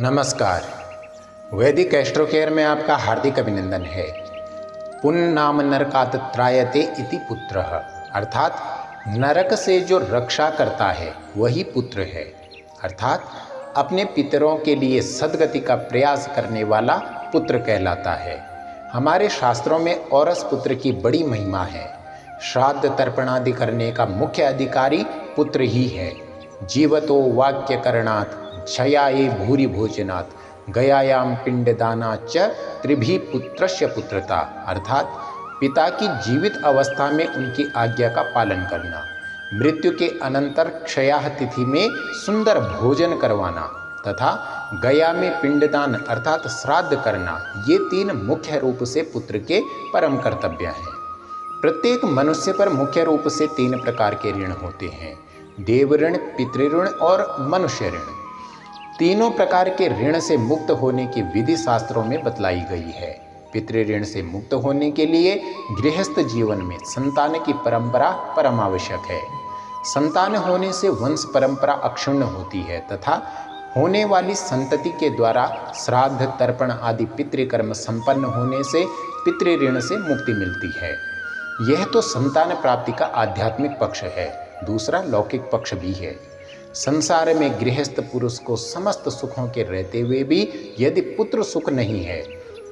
नमस्कार। वैदिक astro care में आपका हार्दिक अभिनंदन है। पुन्नाम नरकात् त्रायते इति पुत्रः, अर्थात नरक से जो रक्षा करता है वही पुत्र है, अर्थात अपने पितरों के लिए सद्गति का प्रयास करने वाला पुत्र कहलाता है। हमारे शास्त्रों में औरस पुत्र की बड़ी महिमा है। श्राद्ध तर्पण आदि करने का मुख्य अधिकारी पुत्र ही है। जीवतो वाक्य करणात् क्षयाये भूरि भोजनात् गयायाम पिंडदानाच्च त्रिभी पुत्रस्य पुत्रता, अर्थात पिता की जीवित अवस्था में उनकी आज्ञा का पालन करना, मृत्यु के अनंतर क्षयाह तिथि में सुंदर भोजन करवाना तथा गया में पिंडदान अर्थात श्राद्ध करना, ये तीन मुख्य रूप से पुत्र के परम कर्तव्य हैं। प्रत्येक मनुष्य पर मुख्य रूप से तीन प्रकार के ऋण होते हैं: देव ऋण, पितृऋण और मनुष्य ऋण। तीनों प्रकार के ऋण से मुक्त होने की विधि शास्त्रों में बतलाई गई है। पितृऋण से मुक्त होने के लिए गृहस्थ जीवन में संतान की परंपरा परम आवश्यक है। संतान होने से वंश परंपरा अक्षुण्ण होती है तथा होने वाली संतति के द्वारा श्राद्ध तर्पण आदि पितृकर्म संपन्न होने से पितृऋण से मुक्ति मिलती है। यह तो संतान प्राप्ति का आध्यात्मिक पक्ष है। दूसरा लौकिक पक्ष भी है। संसार में गृहस्थ पुरुष को समस्त सुखों के रहते हुए भी यदि पुत्र सुख नहीं है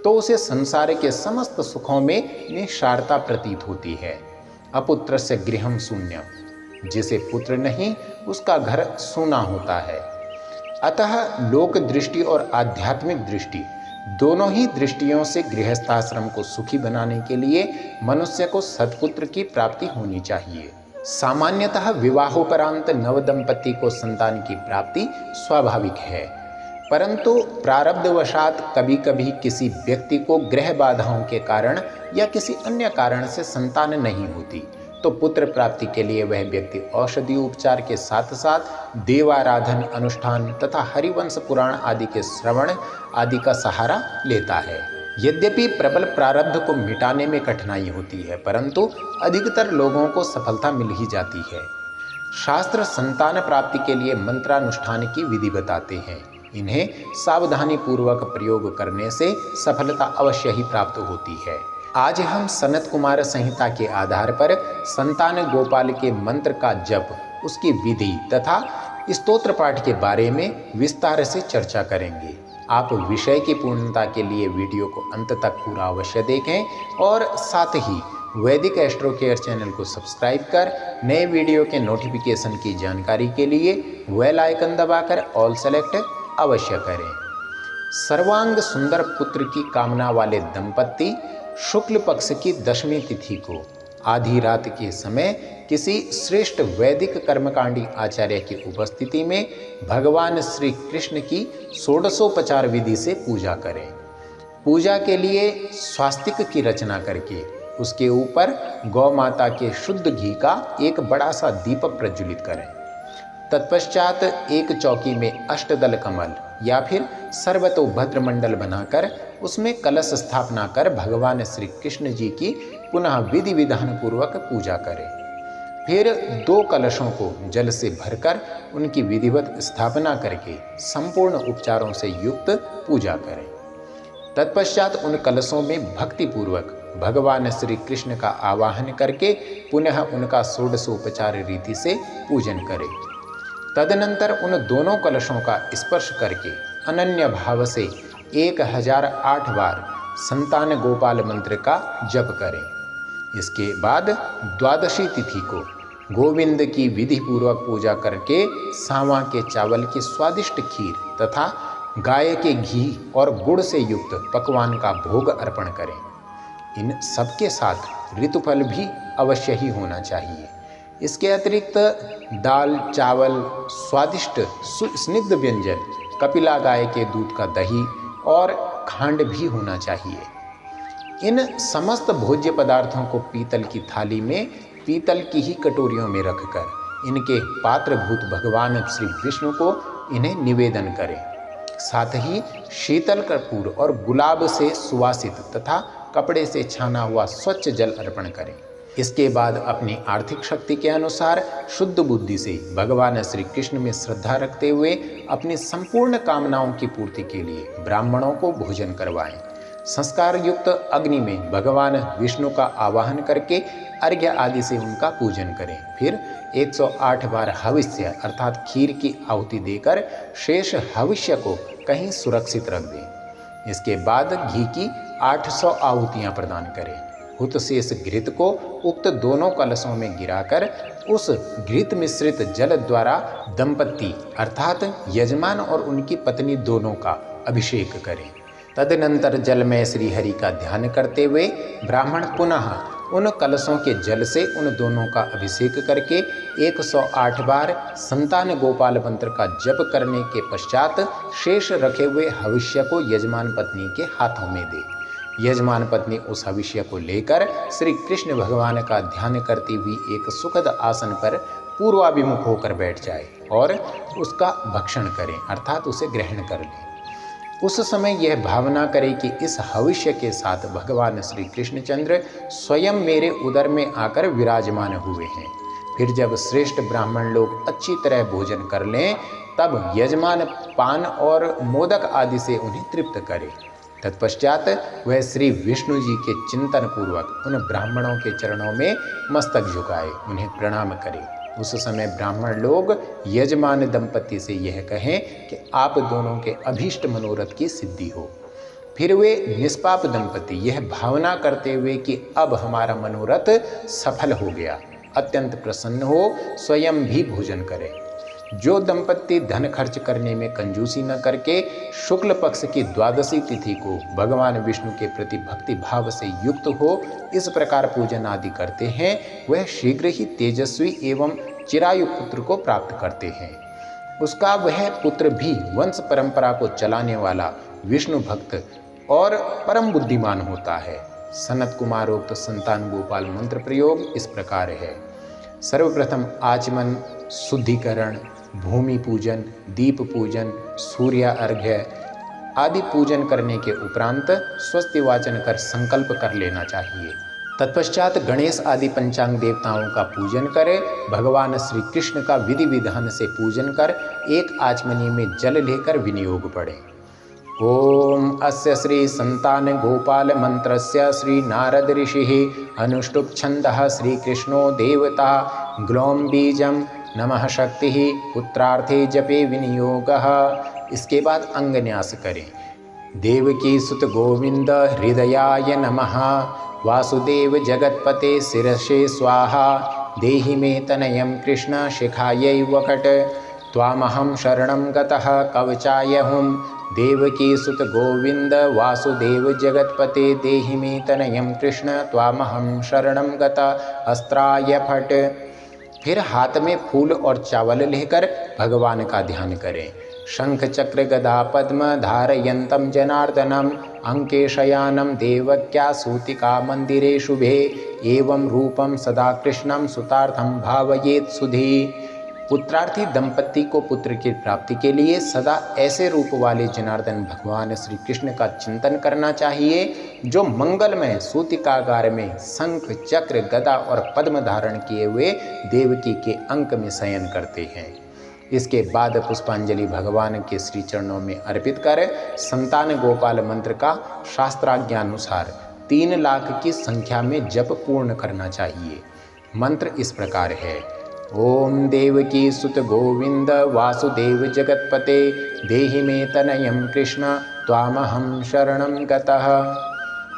तो उसे संसार के समस्त सुखों में निसारता प्रतीत होती है। अपुत्रस्य गृहं शून्यं, जिसे पुत्र नहीं उसका घर सूना होता है। अतः लोक दृष्टि और आध्यात्मिक दृष्टि दोनों ही दृष्टियों से गृहस्थाश्रम को सुखी बनाने के लिए मनुष्य को सत्पुत्र की प्राप्ति होनी चाहिए। सामान्यतः विवाहोपरांत नवदंपति को संतान की प्राप्ति स्वाभाविक है, परंतु प्रारब्धवशात कभी कभी किसी व्यक्ति को ग्रह बाधाओं के कारण या किसी अन्य कारण से संतान नहीं होती तो पुत्र प्राप्ति के लिए वह व्यक्ति औषधि उपचार के साथ साथ देवाराधन, अनुष्ठान तथा हरिवंश पुराण आदि के श्रवण आदि का सहारा लेता है। यद्यपि प्रबल प्रारब्ध को मिटाने में कठिनाई होती है, परंतु अधिकतर लोगों को सफलता मिल ही जाती है। शास्त्र संतान प्राप्ति के लिए मंत्रानुष्ठान की विधि बताते हैं। इन्हें सावधानी पूर्वक प्रयोग करने से सफलता अवश्य ही प्राप्त होती है। आज हम सनत कुमार संहिता के आधार पर संतान गोपाल के मंत्र का जप, उसकी विधि तथा स्तोत्र पाठ के बारे में विस्तार से चर्चा करेंगे। आप विषय की पूर्णता के लिए वीडियो को अंत तक पूरा अवश्य देखें और साथ ही वैदिक एस्ट्रो केयर चैनल को सब्सक्राइब कर नए वीडियो के नोटिफिकेशन की जानकारी के लिए बेल आइकन दबाकर ऑल सेलेक्ट अवश्य करें। सर्वांग सुंदर पुत्र की कामना वाले दंपत्ति शुक्ल पक्ष की दशमी तिथि को आधी रात के समय किसी श्रेष्ठ वैदिक कर्मकांडी आचार्य की उपस्थिति में भगवान श्री कृष्ण की षोडशोपचार विधि से पूजा करें। पूजा के लिए स्वास्तिक की रचना करके उसके ऊपर गौ माता के शुद्ध घी का एक बड़ा सा दीपक प्रज्वलित करें। तत्पश्चात एक चौकी में अष्टदल कमल या फिर सर्वतोभद्र मंडल बनाकर उसमें कलश स्थापना कर भगवान श्री कृष्ण जी की पुनः विधि विधान पूर्वक पूजा करें। फिर 2 कलशों को जल से भरकर उनकी विधिवत स्थापना करके संपूर्ण उपचारों से युक्त पूजा करें। तत्पश्चात उन कलशों में भक्ति पूर्वक भगवान श्री कृष्ण का आवाहन करके पुनः उनका षोडशोपचार रीति से पूजन करें। तदनंतर उन दोनों कलशों का स्पर्श करके अनन्य भाव से 1008 बार संतान गोपाल मंत्र का जप करें। इसके बाद द्वादशी तिथि को गोविंद की विधि पूर्वक पूजा करके सांवा के चावल की स्वादिष्ट खीर तथा गाय के घी और गुड़ से युक्त पकवान का भोग अर्पण करें। इन सबके साथ ऋतुफल भी अवश्य ही होना चाहिए। इसके अतिरिक्त दाल, चावल, स्वादिष्ट स्निग्ध व्यंजन, कपिला गाय के दूध का दही और खांड भी होना चाहिए। इन समस्त भोज्य पदार्थों को पीतल की थाली में पीतल की ही कटोरियों में रखकर इनके पात्रभूत भगवान श्री विष्णु को इन्हें निवेदन करें। साथ ही शीतल कर्पूर और गुलाब से सुवासित तथा कपड़े से छाना हुआ स्वच्छ जल अर्पण करें। इसके बाद अपनी आर्थिक शक्ति के अनुसार शुद्ध बुद्धि से भगवान श्री कृष्ण में श्रद्धा रखते हुए अपनी संपूर्ण कामनाओं की पूर्ति के लिए ब्राह्मणों को भोजन करवाएं। संस्कार युक्त अग्नि में भगवान विष्णु का आवाहन करके अर्घ्य आदि से उनका पूजन करें। फिर 108 बार हविष्य अर्थात खीर की आहुति देकर शेष हविष्य को कहीं सुरक्षित रख दें। इसके बाद घी की 800 आहुतियाँ प्रदान करें। हुत शेष घृत को उक्त दोनों कलशों में गिराकर उस घृत मिश्रित जल द्वारा दंपति अर्थात यजमान और उनकी पत्नी दोनों का अभिषेक करें। तदनंतर जल में श्री हरि का ध्यान करते हुए ब्राह्मण पुनः उन कलशों के जल से उन दोनों का अभिषेक करके 108 बार संतान गोपाल मंत्र का जप करने के पश्चात शेष रखे हुए हविष्य को यजमान पत्नी के हाथों में दे। यजमान पत्नी उस हविष्य को लेकर श्री कृष्ण भगवान का ध्यान करती हुई एक सुखद आसन पर पूर्वाभिमुख होकर बैठ जाए और उसका भक्षण करें अर्थात उसे ग्रहण कर लें। उस समय यह भावना करें कि इस हविष्य के साथ भगवान श्री कृष्णचंद्र स्वयं मेरे उदर में आकर विराजमान हुए हैं। फिर जब श्रेष्ठ ब्राह्मण लोग अच्छी तरह भोजन कर लें तब यजमान पान और मोदक आदि से उन्हें तृप्त करे। तत्पश्चात वह श्री विष्णु जी के चिंतन पूर्वक उन ब्राह्मणों के चरणों में मस्तक झुकाए, उन्हें प्रणाम करें। उस समय ब्राह्मण लोग यजमान दंपति से यह कहें कि आप दोनों के अभीष्ट मनोरथ की सिद्धि हो। फिर वे निष्पाप दंपति यह भावना करते हुए कि अब हमारा मनोरथ सफल हो गया, अत्यंत प्रसन्न हो स्वयं भी भोजन करें। जो दंपति धन खर्च करने में कंजूसी न करके शुक्ल पक्ष की द्वादशी तिथि को भगवान विष्णु के प्रति भक्ति भाव से युक्त हो इस प्रकार पूजन आदि करते हैं वह शीघ्र ही तेजस्वी एवं चिरायु पुत्र को प्राप्त करते हैं। उसका वह पुत्र भी वंश परंपरा को चलाने वाला विष्णु भक्त और परम बुद्धिमान होता है। सनत कुमारोक्त संतान गोपाल मंत्र प्रयोग इस प्रकार है। सर्वप्रथम आचमन, शुद्धिकरण, भूमि पूजन, दीप पूजन, सूर्य अर्घ्य आदि पूजन करने के उपरांत स्वस्ति वाचन कर संकल्प कर लेना चाहिए। तत्पश्चात गणेश आदि पंचांग देवताओं का पूजन करे। भगवान श्री कृष्ण का विधि विधान से पूजन कर एक आचमनी में जल लेकर विनियोग पड़े। ओम अस्य श्री संतान गोपाल मंत्रस्य श्री नारद ऋषिः अनुष्टुप् छन्दः श्री कृष्णो देवता ग्लौम बीजम नमः शक्ति पुत्रार्थे जपे विनियोगः। इसके बाद अंगन्यास करें। देवकी सुत गोविंद हृदयाय नमः, वासुदेव जगत्पते शिरसे स्वाहा, देहि मे तनयं कृष्ण शिखायै वकट, त्वामहं शरणं गतः कवचाय हुं, देवकी सुत गोविंद वासुदेव जगत्पते देहि मे तनयं कृष्ण त्वामहं शरणं गतः अस्त्राय फट। फिर हाथ में फूल और चावल लेकर भगवान का ध्यान करें। शंख चक्र गदा पद्म धारयन्तं जनार्दनम अंके शयानम देवक्या सूतिका मंदिरे शुभे, एवं रूपम सदा कृष्णम सुतार्थम भावयेत सुधी। पुत्रार्थी दंपति को पुत्र की प्राप्ति के लिए सदा ऐसे रूप वाले जनार्दन भगवान श्री कृष्ण का चिंतन करना चाहिए जो मंगलमय सूतिकागार में शंख चक्र गदा और पद्म धारण किए हुए देवकी के अंक में शयन करते हैं। इसके बाद पुष्पांजलि भगवान के श्री चरणों में अर्पित कर संतान गोपाल मंत्र का शास्त्राज्ञानुसार 3 लाख की संख्या में जप पूर्ण करना चाहिए। मंत्र इस प्रकार है। ओम देवकी सुत गोविंद वासुदेव जगत्पते देहि मे तनयं कृष्ण त्वामहं शरणं गतः।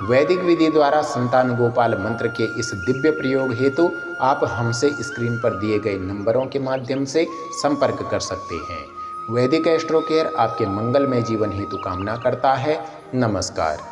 वैदिक विधि द्वारा संतान गोपाल मंत्र के इस दिव्य प्रयोग हेतु आप हमसे स्क्रीन पर दिए गए नंबरों के माध्यम से संपर्क कर सकते हैं। वैदिक एस्ट्रो केयर आपके मंगलमय जीवन हेतु कामना करता है। नमस्कार।